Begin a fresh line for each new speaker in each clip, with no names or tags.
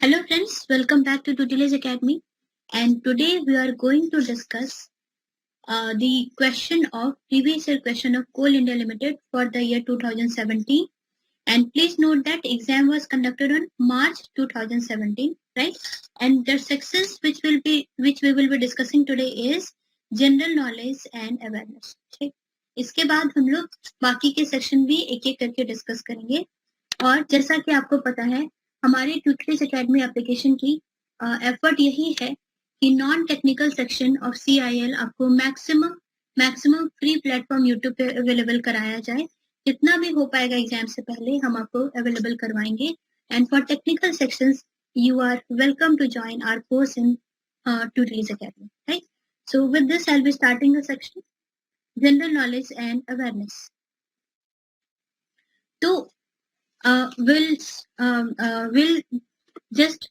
Hello friends, welcome back to Tutelage Academy, and today we are going to discuss the question of previous year question of Coal India Limited for the year 2017. And please note that exam was conducted on March 2017, right? And the sections which we will be discussing today is general knowledge and awareness. ठीक, इसके बाद हम लोग बाकी के section भी एक एक करके डिस्कस करेंगे। और जैसा कि आपको पता है, हमारे ट्यूटरेज एकेडमी एप्लीकेशन की एफर्ट यही है कि non technical section of CIL आपको मैक्सिमम फ्री प्लेटफॉर्म यूट्यूब पे अवेलेबल कराया जाए। जितना भी हो पाएगा एग्जाम से पहले हम आपको अवेलेबल करवाएंगे। And for technical sections you are welcome to join our course in Tutelage Academy, right? So with this, I'll be starting the section general knowledge and awareness. So we'll just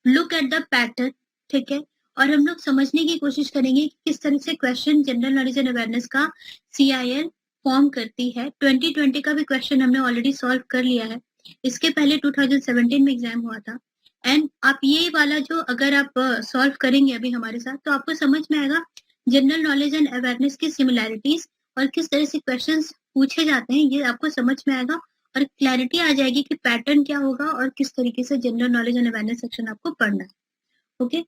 look at the pattern, ठीक है, और हम लोग समझने की कोशिश करेंगे कि किस तरह से question general knowledge and awareness का CIL फॉर्म करती है। 2020 का भी क्वेश्चन हमने ऑलरेडी सॉल्व कर लिया है, इसके पहले 2017 में एग्जाम हुआ था। एंड आप ये वाला जो अगर आप सॉल्व करेंगे अभी हमारे साथ, तो आपको समझ में आएगा जनरल नॉलेज एंड अवेयरनेस की सिमिलैरिटीज और किस तरह से क्वेश्चंस पूछे जाते हैं, ये आपको समझ में आएगा और क्लैरिटी आ जाएगी कि पैटर्न क्या होगा और किस तरीके से general knowledge and awareness section आपको पढ़ना है। ओके,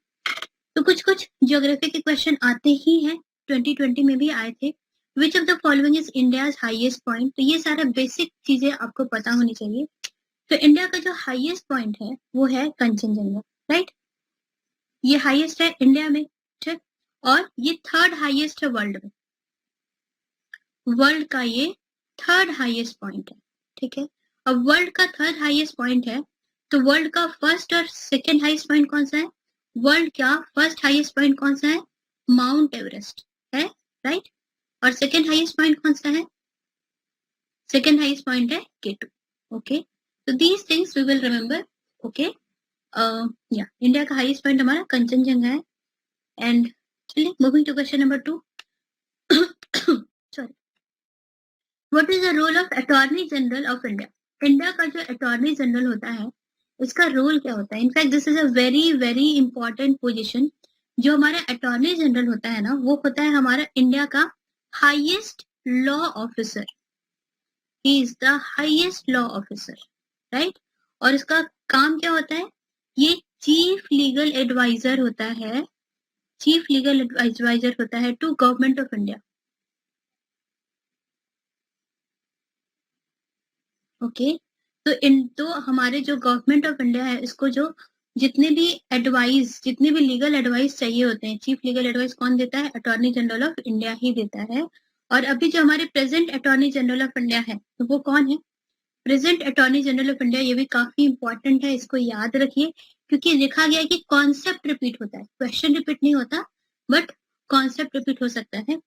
तो कुछ ज्योग्राफी के क्वेश्चन आते ही हैं, 2020 में भी आए थे। Which of the following is India's highest point, तो ये सारा बेसिक चीजें आपको पता होनी चाहिए। तो इंडिया का जो हाईएस्ट पॉइंट है वो है कंचनजंगा, राइट? ये हाईएस्ट है इंडिया में, ठीक, और ये थर्ड हाईएस्ट है वर्ल्ड में। वर्ल्ड का ये थर्ड हाईएस्ट पॉइंट है, ठीक है। अब वर्ल्ड का थर्ड हाईएस्ट पॉइंट है, तो वर्ल्ड का फर्स्ट और सेकंड हाईएस्ट पॉइंट कौन सा है? वर्ल्ड का फर्स्ट हाईएस्ट पॉइंट कौन सा है? माउंट एवरेस्ट है, राइट? और सेकंड हाईएस्ट पॉइंट कौन सा है? सेकंड हाईएस्ट पॉइंट है K2। ओके, तो these things we will remember. Okay, या इंडिया का हाईएस्ट पॉइंट हमारा कंचनजंगा है। एंड चलिए moving to question number 2। Sorry, what is the role of attorney general of India? India का जो अटॉर्नी जनरल होता है, इसका रोल क्या होता है? In fact this is a very very important position. जो हमारा अटॉर्नी जनरल होता है ना, वो होता है हमारा इंडिया का highest law officer. He is the highest law officer, right? और इसका काम क्या होता है? ये चीफ लीगल एडवाइजर होता है, चीफ लीगल एडवाइजर होता है to government of India. Okay, तो हमारे जो गवर्नमेंट ऑफ इंडिया है, इसको जो जितने भी लीगल एडवाइस चाहिए होते हैं, चीफ लीगल एडवाइस कौन देता है? अटॉर्नी जनरल ऑफ इंडिया ही देता है। और अभी जो हमारे present attorney general of India है, तो वो कौन है? Present attorney general of India. ये भी काफी इंपॉर्टेंट है, इसको याद रखिए, क्योंकि लिखा गया है कि कॉन्सेप्ट रिपीट होता है, क्वेश्चन रिपीट नहीं होता, बट कॉन्सेप्ट रिपीट हो सकता है।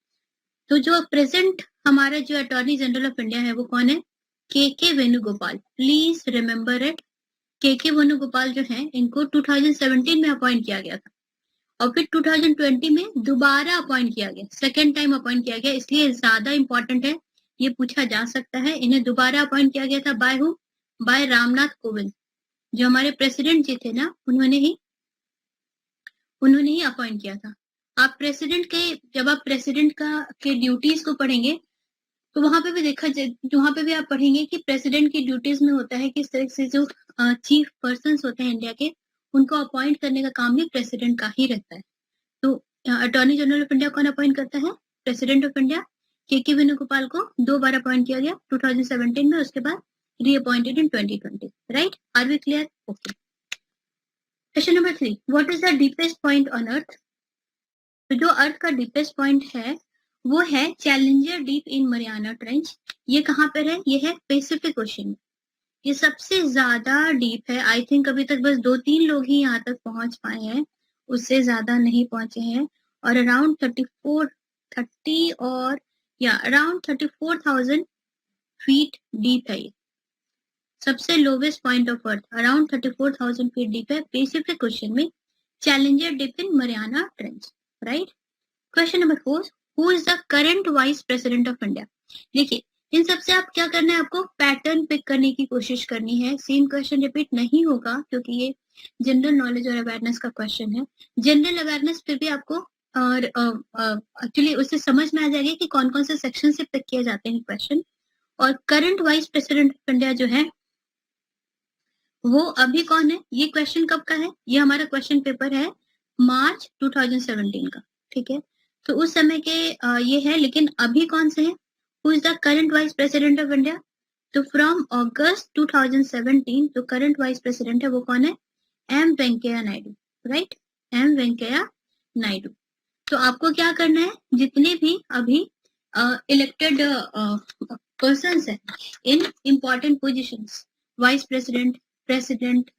तो जो प्रेजेंट हमारा जो अटॉर्नी जनरल ऑफ इंडिया है वो कौन है? के वेणुगोपाल। Please remember it. के वेणुगोपाल जो है, इनको 2017 में अपॉइंट किया गया था और फिर 2020 में दोबारा अपॉइंट किया गया, सेकेंड टाइम अपॉइंट किया गया, इसलिए ज्यादा इंपॉर्टेंट है, ये पूछा जा सकता है। इन्हें दोबारा अपॉइंट किया गया था by who? By Ramnath Kovind, जो हमारे प्रेसिडेंट जी थे ना, उन्होंने ही अपॉइंट किया था। आप प्रेसिडेंट के, जब आप प्रेसिडेंट के ड्यूटीज को पढ़ेंगे, तो वहां पे भी वहां पे भी आप पढ़ेंगे कि प्रेसिडेंट की ड्यूटीज में होता है कि इस तरह से जो चीफ पर्सन्स होते हैं इंडिया के, उनको अपॉइंट करने का काम भी प्रेसिडेंट का ही रहता है। तो अटॉर्नी जनरल ऑफ इंडिया कौन अपॉइंट करता है? President of India. के वेणुगोपाल को 2 बार अपॉइंट किया गया, 2017 में, उसके बाद reappointed in 2020, right? Are we clear? Okay, question number 3, what is the deepest point on earth? तो जो अर्थ का डीपेस्ट पॉइंट है वो है challenger deep in Mariana trench. ये कहाँ पर है? ये है पैसिफिक ओशन में। ये सबसे ज्यादा डीप है। आई थिंक अभी तक बस 2-3 लोग ही यहाँ तक पहुंच पाए हैं, उससे ज्यादा नहीं पहुंचे हैं। और अराउंड 34,000 फीट डीप है ये। सबसे lowest point of earth around 34,000 feet deep है पैसिफिक ओशन में, challenger deep in Mariana trench, right? Question number 4, who is the current vice president of India? देखिए, इन सबसे आप क्या करना है, आपको पैटर्न पिक करने की कोशिश करनी है। सेम क्वेश्चन रिपीट नहीं होगा क्योंकि ये जनरल नॉलेज और अवेयरनेस का क्वेश्चन है। जनरल अवेयरनेस फिर भी आपको और एक्चुअली उससे समझ में आ जाएगी कि कौन कौन से सेक्शन से पिक किए जाते हैं क्वेश्चन। और current vice president of India जो है वो अभी कौन है, ये क्वेश्चन कब का है, ये हमारा क्वेश्चन पेपर है मार्च 2017 का, ठीक है। तो उस समय के ये है, लेकिन अभी कौन से है, who is the current vice president of India. तो फ्रॉम अगस्त 2017 जो करंट वाइस प्रेसिडेंट है वो कौन है, M Venkaiah Naidu, right, M Venkaiah Naidu. तो आपको क्या करना है, जितने भी अभी इलेक्टेड पर्सन्स है in important positions, vice president, president,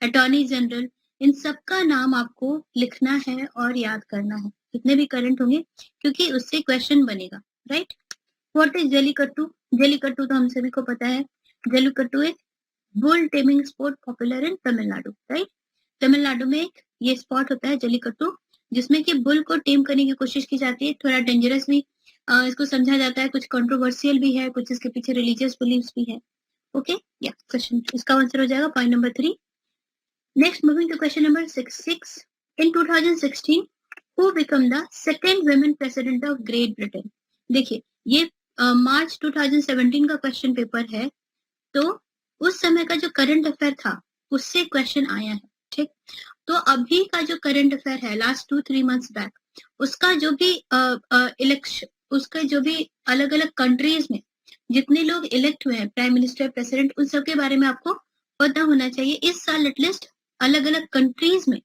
attorney general, इन सबका नाम आपको लिखना है और याद करना है, जितने भी करंट होंगे, क्योंकि उससे क्वेश्चन बनेगा, right. What is jallikattu, jallikattu तो हम सभी को पता है, जल्लीकट्टू एक bull taming sport popular in Tamil Nadu, right. Tamil Nadu में एक ये स्पॉट होता है जल्लीकट्टू, जिसमें कि बुल को टेम करने की कोशिश की जाती है। थोड़ा डेंजरस भी इसको समझा जाता है, कुछ कंट्रोवर्शियल भी है, कुछ इसके पीछे रिलीजियस बिलीव्स भी है। ओके, या क्वेश्चन इसका आंसर हो जाएगा point number 3। Next moving to question number 6 in 2016 who become the second women president of Great Britain। देखिए ये मार्च 2017 का क्वेश्चन पेपर है, तो उस समय का जो करंट अफेयर था उससे क्वेश्चन आया है, ठीक। तो अभी का जो करंट अफेयर है लास्ट 2-3 मंथ्स बैक, उसका जो भी इलेक्शन, उसका जो भी अलग अलग कंट्रीज में जितने लोग इलेक्ट हुए हैं प्राइम मिनिस्टर, प्रेसिडेंट, उन सब के बारे में आपको पता होना चाहिए। इस साल एटलीस्ट अलग अलग कंट्रीज में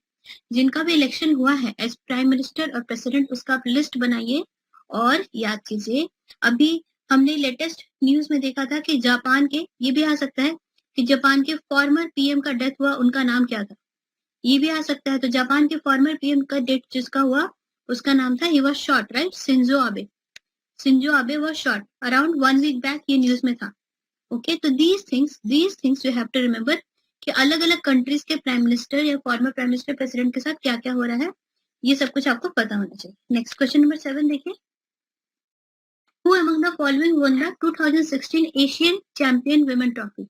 जिनका भी इलेक्शन हुआ है एज प्राइम मिनिस्टर और प्रेसिडेंट, उसका आप लिस्ट बनाइए और याद कीजिए। अभी हमने लेटेस्ट न्यूज में देखा था कि जापान के, ये भी आ सकता है कि जापान के फॉर्मर पीएम का डेथ हुआ, उनका नाम क्या था, ये भी आ सकता है। तो जापान के फॉर्मर पीएम का डेथ जिसका हुआ उसका नाम था, he was shot, right, Shinzo Abe, Shinzo Abe was shot around 1 week back, ये न्यूज में था। ओके, तो these things you have to remember कि अलग अलग कंट्रीज के प्राइम मिनिस्टर या फॉर्मर प्राइम मिनिस्टर, प्रेसिडेंट के साथ क्या क्या हो रहा है, ये सब कुछ आपको पता होना चाहिए। नेक्स्ट क्वेश्चन नंबर 7 देखिए, Who among the following won the 2016 Asian champion women trophy.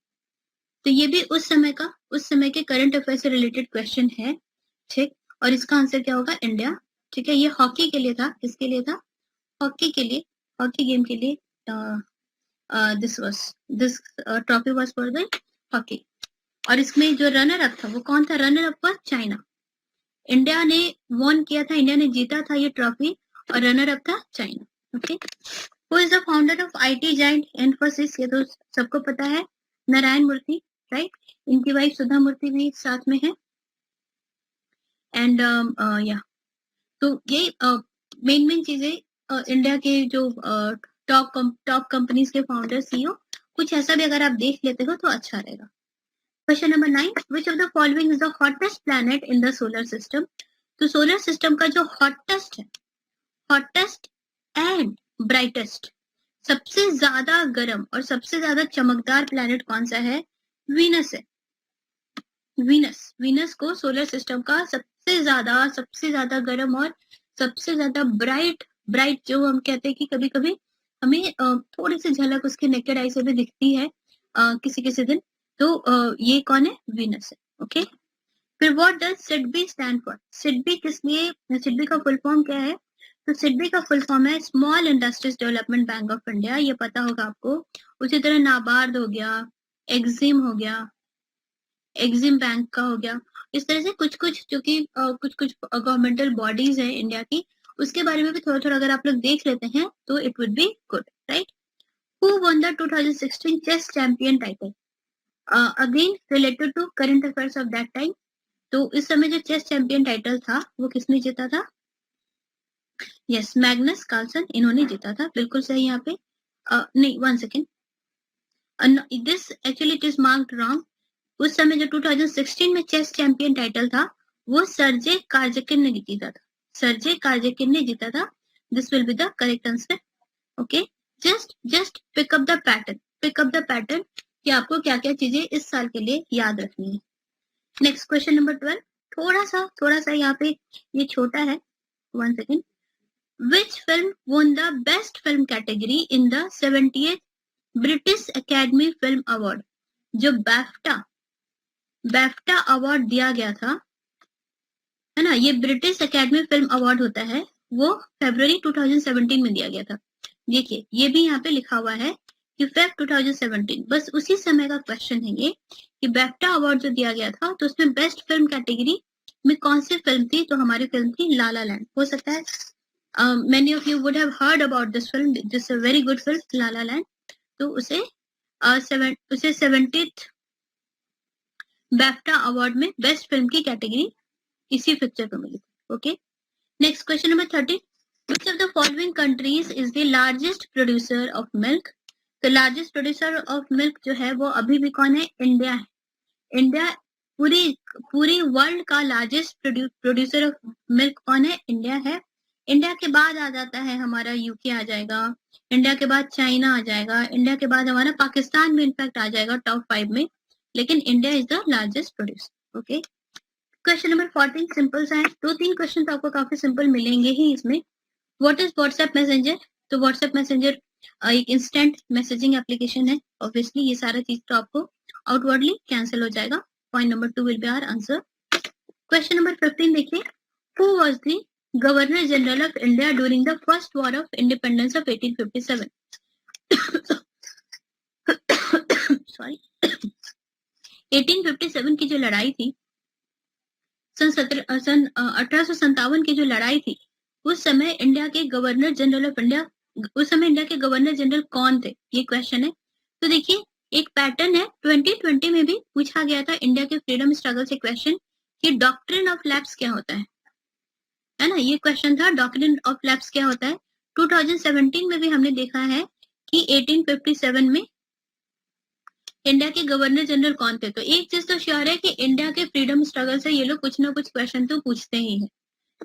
तो ये भी उस समय के करंट अफेयर से रिलेटेड क्वेश्चन है, ठीक। और इसका आंसर क्या होगा, इंडिया, ठीक है। ये हॉकी के लिए था, किसके लिए था, हॉकी के लिए, हॉकी गेम के लिए। this trophy was for the hockey. और इसमें जो रनर अप था वो कौन था, runner up was China. India ने वॉन किया था, इंडिया ने जीता था ये ट्रॉफी, और रनर अप था China. Okay, who is the founder of IT giant Infosys, ये तो सबको पता है, नारायण मूर्ति, राइट। इनकी वाइफ सुधा मूर्ति भी साथ में है। एंड या तो ये मेन चीजें इंडिया के जो टॉप कंपनीज के फाउंडर, सीईओ, कुछ ऐसा भी अगर आप देख लेते हो तो अच्छा रहेगा। Question number 9, which of the following is the hottest planet in the solar system। तो सोलर सिस्टम का जो हॉटेस्ट है, हॉटेस्ट एंड ब्राइटेस्ट, सबसे ज्यादा गर्म और सबसे ज्यादा चमकदार प्लैनेट कौन सा है, वीनस है। वीनस को सोलर सिस्टम का सबसे ज्यादा गर्म और सबसे ज्यादा ब्राइट जो हम कहते हैं कि कभी कभी हमें थोड़ी सी झलक उसके नेकेड आई से भी दिखती है किसी दिन, तो ये कौन है, वीनस है। ओके, फिर what does SIDBI stand for, SIDBI किस लिए, सिडबी का फुल फॉर्म क्या है, तो सिडबी का फुल फॉर्म है small industries development bank of India, ये पता होगा आपको। उसी तरह नाबार्ड हो गया, एक्सिम हो गया, एक्सिम बैंक का हो गया। इस तरह से कुछ जो कि कुछ गवर्नमेंटल बॉडीज है इंडिया की, उसके बारे में भी थोड़ा अगर आप लोग देख लेते हैं तो it would be good, right. Who won the 2016 chess champion title, again related to current affairs of that time. तो इस समय जो चेस चैंपियन टाइटल था वो किसने जीता था, यस, मैग्नस कार्लसन, इन्होंने जीता था, बिल्कुल सही यहाँ पे। नहीं, 1 second, this actually it is marked wrong. उस समय जो 2016 में चेस चैंपियन टाइटल था वो सर्जे कार्जकिन ने जीता था, सर्जे कार्जकिन ने जीता था। This will be the correct answer. Okay, just pick up the pattern कि आपको क्या क्या चीजें इस साल के लिए याद रखनी है। नेक्स्ट क्वेश्चन नंबर 12, थोड़ा सा यहाँ पे ये छोटा है, 1 second. Which film won the best film category in the 70th British academy film award, जो बैफ्टा अवार्ड दिया गया था, है ना, ये ब्रिटिश एकेडमी फिल्म अवार्ड होता है, वो फरवरी 2017 में दिया गया था। देखिए ये भी यहाँ पे लिखा हुआ है कि फेब 2017, बस उसी समय का क्वेश्चन है ये कि बैफ्टा अवार्ड जो दिया गया था तो उसमें बेस्ट फिल्म कैटेगरी में कौन सी फिल्म थी, तो हमारी फिल्म थी ला ला लैंड। हो सकता है many of you would have heard about this film, this is a very good film La La Land, तो उसे 70th BAFTA अवार्ड में बेस्ट फिल्म की कैटेगरी इसी पिक्चर को मिली। Okay, next question number 13, which of the following countries is the largest producer of milk? तो largest producer of milk जो है वो अभी भी कौन है, इंडिया है। इंडिया पूरी वर्ल्ड का लार्जेस्ट प्रोड्यूसर ऑफ मिल्क कौन है, इंडिया है। इंडिया के बाद आ जाता है हमारा यूके आ जाएगा, इंडिया के बाद चाइना आ जाएगा, इंडिया के बाद हमारा पाकिस्तान में इनफैक्ट आ जाएगा टॉप 5 में, लेकिन India is the largest producer. Okay, question number 14 simple सा है, 2-3 क्वेश्चन तो आपको काफी सिंपल मिलेंगे ही इसमें। What is WhatsApp messenger? तो व्हाट्सएप मैसेंजर एक इंस्टेंट मैसेजिंग एप्लीकेशन है। ऑब्वियसली ये सारा चीज तो आपको आउटवर्डली कैंसिल हो जाएगा। Point number 2 will be our answer. Question number 15 देखिए, who was the governor general of India during the first war of independence of 1857? Sorry 1857 की जो लड़ाई थी, सन 1857 की जो लड़ाई थी, उस समय इंडिया के गवर्नर जनरल ऑफ इंडिया, उस समय इंडिया के गवर्नर जनरल कौन थे, ये क्वेश्चन है। तो देखिए एक पैटर्न है, 2020 में भी पूछा गया था इंडिया के फ्रीडम स्ट्रगल से क्वेश्चन कि डॉक्ट्रिन ऑफ लैप्स क्या होता है ना, ये क्वेश्चन था डॉक्ट्रिन ऑफ लैप्स क्या होता है। 2017 में भी हमने देखा है कि 1857 में इंडिया के गवर्नर जनरल कौन थे। तो एक चीज तो श्योर है कि इंडिया के फ्रीडम स्ट्रगल से ये लोग कुछ ना कुछ क्वेश्चन तो पूछते ही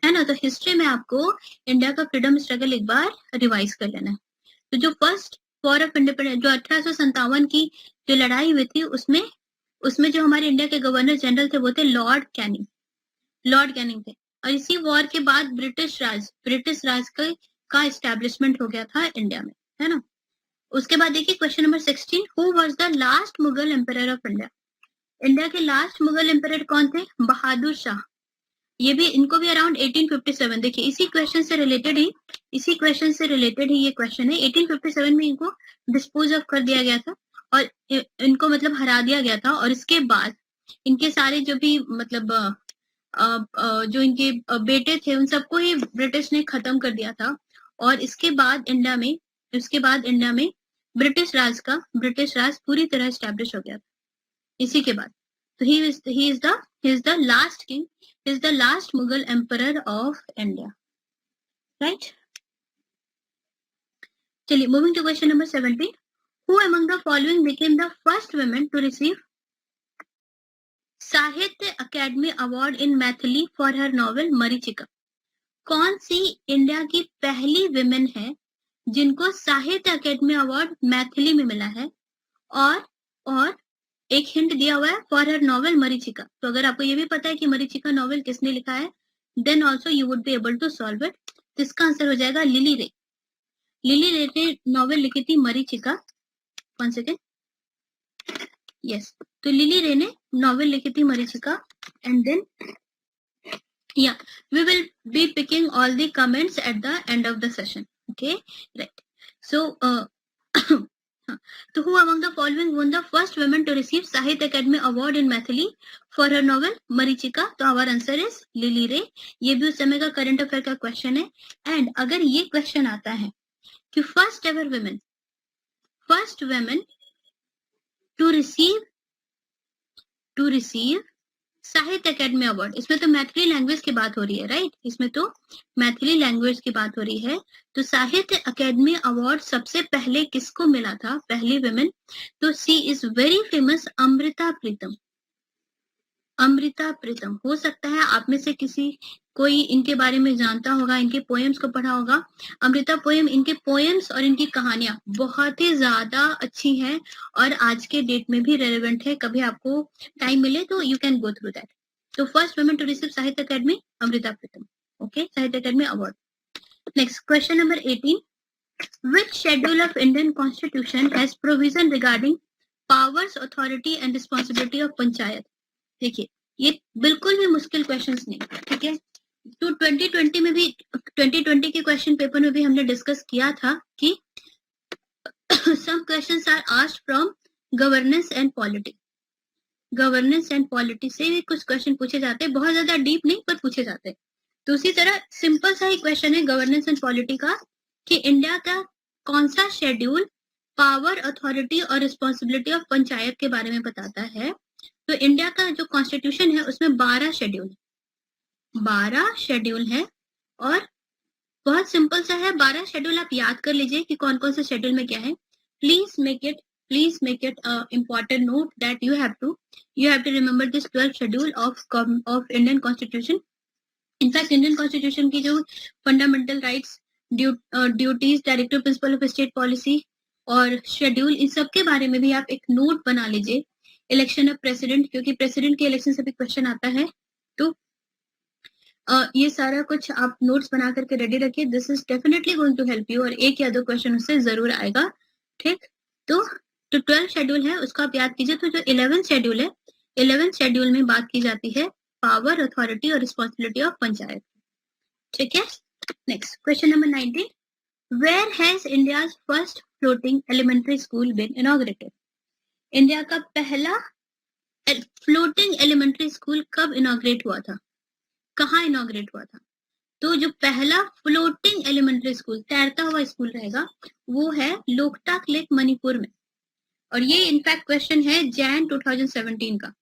है ना। तो हिस्ट्री में आपको इंडिया का फ्रीडम स्ट्रगल एक बार रिवाइज कर लेना है। तो जो फर्स्ट वॉर ऑफ इंडिपेंडेंस जो 1857 की जो लड़ाई हुई थी, उसमें जो हमारे इंडिया के गवर्नर जनरल थे वो थे लॉर्ड कैनिंग थे। और इसी वॉर के बाद ब्रिटिश राज का एस्टेब्लिशमेंट हो गया था इंडिया में, है ना। उसके बाद देखिए question number 16, who was the last Mughal emperor of India? India के लास्ट मुगल एम्परर कौन थे? बहादुर शाह। ये भी इनको भी अराउंड 1857, देखिए इसी क्वेश्चन से रिलेटेड ही ये क्वेश्चन है। 1857 में इनको डिस्पोज ऑफ कर दिया गया था और इनको मतलब हरा दिया गया था। और इसके बाद इनके सारे जो भी मतलब जो इनके बेटे थे उन सबको ही ब्रिटिश ने खत्म कर दिया था। और इसके बाद इंडिया में ब्रिटिश राज पूरी तरह एस्टैब्लिश हो गया था इसी के बाद। तो he is the last king, he is the last Mughal emperor of India, right? चलिए moving to question number 17, who among the following became the first women to receive साहित्य academy award in Maithili for her novel मरीचिका? कौन सी India की पहली women है जिनको साहित्य academy award Maithili में मिला है? और एक हिंट दिया हुआ है फॉर हर नॉवेल मरीचिका। तो अगर आपको ये भी पता है कि मरीचिका नॉवेल किसने लिखा है, then also you would be able to solve it. तो इसका आंसर हो जाएगा लिली रे ने नॉवेल लिखी थी मरीचिका। 1 सेकेंड, यस, तो लिली रे ने नॉवेल लिखी थी Marichika. And then we will be picking all the comments at the end of the session. Okay, right. So so who among the following won the first woman to receive Sahitya Academy Award in Maithili for her novel Marichika? तो our answer is lily रे। ये भी उस समय का current affair का question है। And अगर ये क्वेश्चन आता है कि फर्स्ट women to receive साहित्य अकेडमी अवार्ड, इसमें तो मैथिली लैंग्वेज की बात हो रही है, राइट? इसमें तो मैथिली लैंग्वेज की बात हो रही है। तो साहित्य अकेडमी अवार्ड सबसे पहले किसको मिला था, पहली विमेन? तो सी is very famous Amrita Pritam. हो सकता है आप में से कोई इनके बारे में जानता होगा, इनके पोएम्स को पढ़ा होगा। अमृता पोएम, इनके पोएम्स और इनकी कहानियां बहुत ही ज्यादा अच्छी हैं और आज के डेट में भी रेलेवेंट है। कभी आपको टाइम मिले तो you can go through that. तो फर्स्ट वुमेन टू रिसीव साहित्य अकेडमी अमृता प्रीतम। ओके, साहित्य academy award. Next question number 18, Which schedule of Indian Constitution has provision regarding powers, authority and responsibility of panchayat? देखिए ये बिल्कुल भी मुश्किल क्वेश्चंस नहीं, ठीक है। तो 2020 में भी 2020 के क्वेश्चन पेपर में भी हमने डिस्कस किया था कि some questions are asked from governance and polity. Governance and polity से भी कुछ क्वेश्चन पूछे जाते हैं, बहुत ज्यादा डीप नहीं पर पूछे जाते हैं। तो उसी तरह सिंपल सा ही क्वेश्चन है गवर्नेंस एंड पॉलिटी का कि इंडिया का कौन सा शेड्यूल पावर, अथॉरिटी और रिस्पॉन्सिबिलिटी ऑफ पंचायत के बारे में बताता है। तो इंडिया का जो कॉन्स्टिट्यूशन है उसमें 12 शेड्यूल है और बहुत सिंपल सा है। 12 शेड्यूल आप याद कर लीजिए कि कौन कौन से शेड्यूल में क्या है। Please make it important note that you have to remember this 12th schedule of Indian Constitution. In fact, Indian Constitution की जो fundamental rights, duties, directive principle of state policy और शेड्यूल, इन सब के बारे में भी आप एक नोट बना लीजिए। इलेक्शन ऑफ प्रेसिडेंट, क्योंकि प्रेसिडेंट के इलेक्शन से भी क्वेश्चन आता है, तो ये सारा कुछ आप नोट्स बना करके रेडी रखिए। This is definitely going to help you और एक या दो क्वेश्चन उससे जरूर आएगा, ठीक। तो 12 शेड्यूल है उसको आप याद कीजिए। तो जो 11th शेड्यूल है, 11th शेड्यूल में बात की जाती है पावर, अथॉरिटी और रिस्पॉन्सिबिलिटी ऑफ पंचायत, ठीक है। Next question number 19, where has India's first floating elementary school been inaugurated? India का पहला फ्लोटिंग एलिमेंट्री स्कूल कब इनॉग्रेट हुआ था, कहाँ इनॉग्रेट हुआ था? तो जो पहला फ्लोटिंग एलिमेंट्री स्कूल, तैरता हुआ स्कूल रहेगा, वो है लोकटाक लेक, मणिपुर में। और ये इनफैक्ट क्वेश्चन है जैन 2017 का,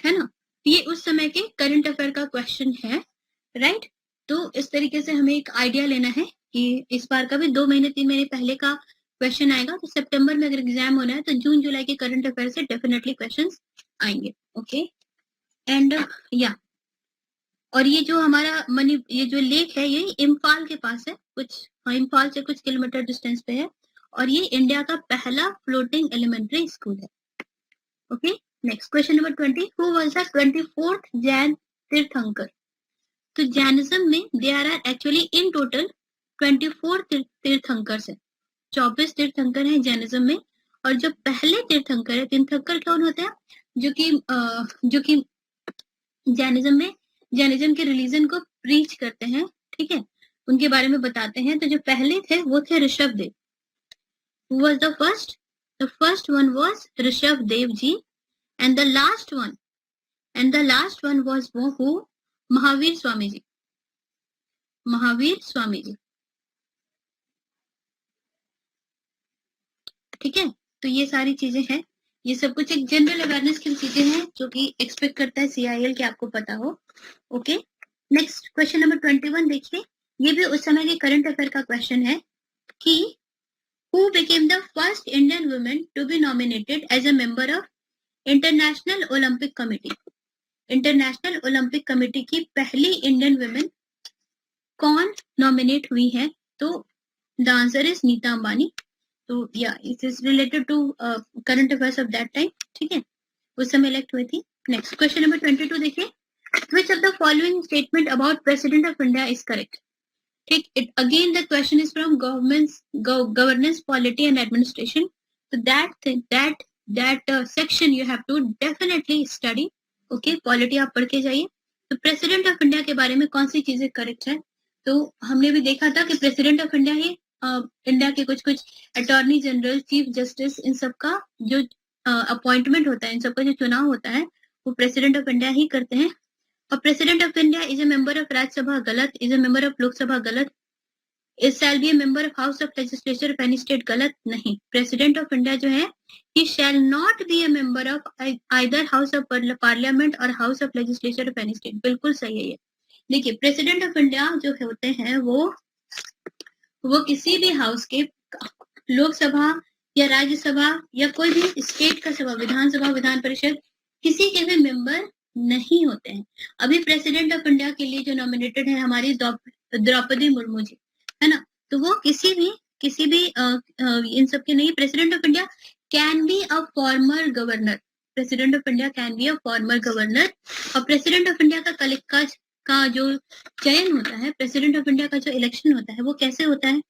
है ना। ये उस समय के करंट अफेयर का क्वेश्चन है, राइट। तो इस तरीके से हमें एक आइडिया लेना है कि इस बार का भी 2 महीने 3 महीने पहले का क्वेश्चन आएगा। तो सितंबर में अगर एग्जाम होना है तो जून जुलाई के करंट अफेयर से डेफिनेटली क्वेश्चंस आएंगे, ओके। एंड या और ये जो हमारा ये जो लेक है ये इम्फाल के पास है, कुछ इम्फाल से कुछ किलोमीटर डिस्टेंस पे है और ये इंडिया का पहला फ्लोटिंग एलिमेंट्री स्कूल है, okay. Next question number 20, who was the 24th Jain tirthankar? तो जैनिज्म में there are actually in total 24 tirthankar है, 24 तीर्थंकर हैं जैनिज्म में। और जो पहले तीर्थंकर है, तीर्थंकर कौन होते हैं? जो कि जैनिज्म के रिलीजन को प्रीच करते हैं, ठीक है, उनके बारे में बताते हैं। तो जो पहले थे वो थे Rishabhdev. Who was the first? The first one was Rishabhdev ji, and the last one was who? Mahavir Swami ji, Mahavir Swami ji, ठीक है। तो ये सारी चीजें हैं, ये सब कुछ एक जनरल अवेयरनेस की चीजें हैं जो कि एक्सपेक्ट करता है CIL कि आपको पता हो, ओके। नेक्स्ट क्वेश्चन नंबर 21 देखिए, ये भी उस समय के करंट अफेयर का क्वेश्चन है कि who became the first Indian woman to be nominated as a member of International Olympic Committee? International Olympic Committee की पहली इंडियन वुमेन कौन नॉमिनेट हुई है? तो the answer is Nita Ambani. तो yeah it is related to current affairs of that time, ठीक है, उस समय इलेक्ट हुई थी। नेक्स्ट क्वेश्चन नंबर 22 देखिए, which of the following statement about president of India is correct? ठीक, it again the question is from governance, polity and administration. तो that section you have to definitely study, okay. Polity आप पढ़ के जाइए। तो president of India के बारे में कौन सी चीजें करेक्ट है? तो हमने भी देखा था कि president of India he India के कुछ अटॉर्नी जनरल, चीफ जस्टिस, इन सब का जो अपॉइंटमेंट होता है, इन सब का जो चुनाव होता है वो प्रेसिडेंट ऑफ इंडिया ही करते हैं। और president of India is a member of Rajya Sabha, गलत। Is a member of Lok Sabha, गलत। Is shall be a member of house of legislature of any state, गलत। नहीं, प्रेसिडेंट ऑफ इंडिया जो है he shall not be a member of either house of parliament or house of legislature of any state, बिल्कुल सही है ये। देखिए president of India जो होते हैं वो किसी भी हाउस के, लोकसभा या राज्यसभा या कोई भी स्टेट का सभा, विधानसभा, विधान परिषद, किसी के भी मेंबर नहीं होते हैं। अभी प्रेसिडेंट ऑफ इंडिया के लिए जो नॉमिनेटेड है हमारी द्रौपदी मुर्मू जी, है ना। तो वो किसी भी इन सब के नहीं। President of India can be a former governor, president of India can be a former governor. और प्रेसिडेंट ऑफ इंडिया का जो चयन होता है, प्रेसिडेंट ऑफ इंडिया का जो इलेक्शन होता है वो कैसे होता है?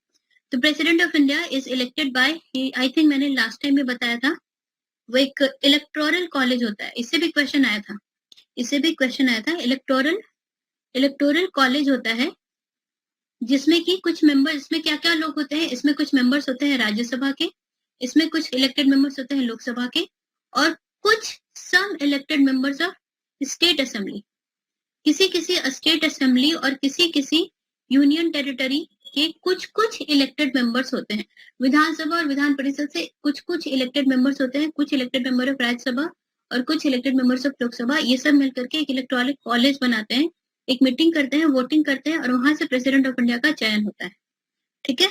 तो president of India is elected by, I think मैंने लास्ट टाइम में बताया था, वो एक इलेक्टोरल कॉलेज होता है. इससे भी क्वेश्चन आया था, इलेक्टोरल कॉलेज होता है जिसमें कि कुछ मेंबर, इसमें क्या क्या लोग होते हैं, इसमें कुछ मेंबर्स होते हैं राज्यसभा के, इसमें कुछ इलेक्टेड मेंबर्स होते हैं लोकसभा के, और कुछ some elected members of state assembly. किसी स्टेट असेंबली और किसी यूनियन टेरिटरी के कुछ इलेक्टेड मेंबर्स होते हैं. विधानसभा और विधान परिषद से कुछ इलेक्टेड मेंबर्स होते हैं, कुछ इलेक्टेड मेंबर ऑफ राज्यसभा और कुछ इलेक्टेड मेंबर्स ऑफ लोकसभा. ये सब मिलकर के एक इलेक्टोरल कॉलेज बनाते हैं, एक मीटिंग करते हैं, वोटिंग करते हैं, और वहां से प्रेसिडेंट ऑफ इंडिया का चयन होता है. ठीक है.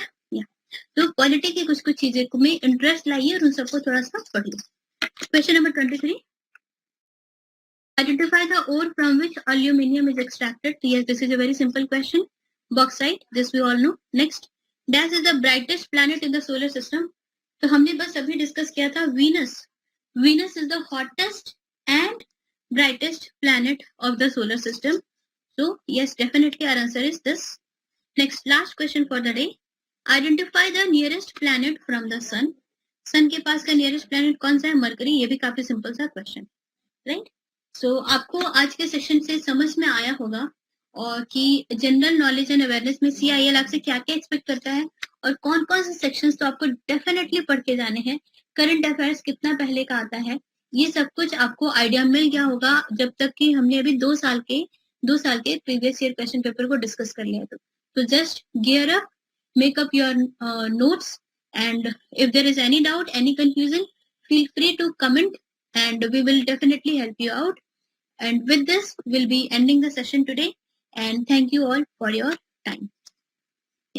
तो पॉलिटी की कुछ चीजें में इंटरेस्ट लाइए और उन सबको थोड़ा सा पढ़िए. Question number 23. Identify the ore from which aluminium is extracted. Yes, this is a very simple question. Bauxite, this we all know. Next, Dash is the brightest planet in the solar system. तो हमने बस अभी discuss किया था Venus. Venus is the hottest and brightest planet of the solar system. So yes, definitely our answer is this. Next, last question for the day. Identify the nearest planet from the sun. Sun के पास का nearest planet कौन सा है? Mercury. ये भी काफी simple सा question, right? सो आपको आज के सेशन से समझ में आया होगा और कि जनरल नॉलेज एंड अवेयरनेस में CIL आपसे क्या क्या एक्सपेक्ट करता है और कौन कौन से सेक्शंस तो आपको डेफिनेटली पढ़ के जाने हैं. करंट अफेयर्स कितना पहले का आता है, ये सब कुछ आपको आइडिया मिल गया होगा जब तक कि हमने अभी 2 साल के प्रीवियस ईयर क्वेश्चन पेपर को डिस्कस कर लिया. तो just gear up, make up your notes, and if there is any doubt, any confusion, feel free to comment and we will definitely help you out. And with this, we'll be ending the session today. And thank you all for your time.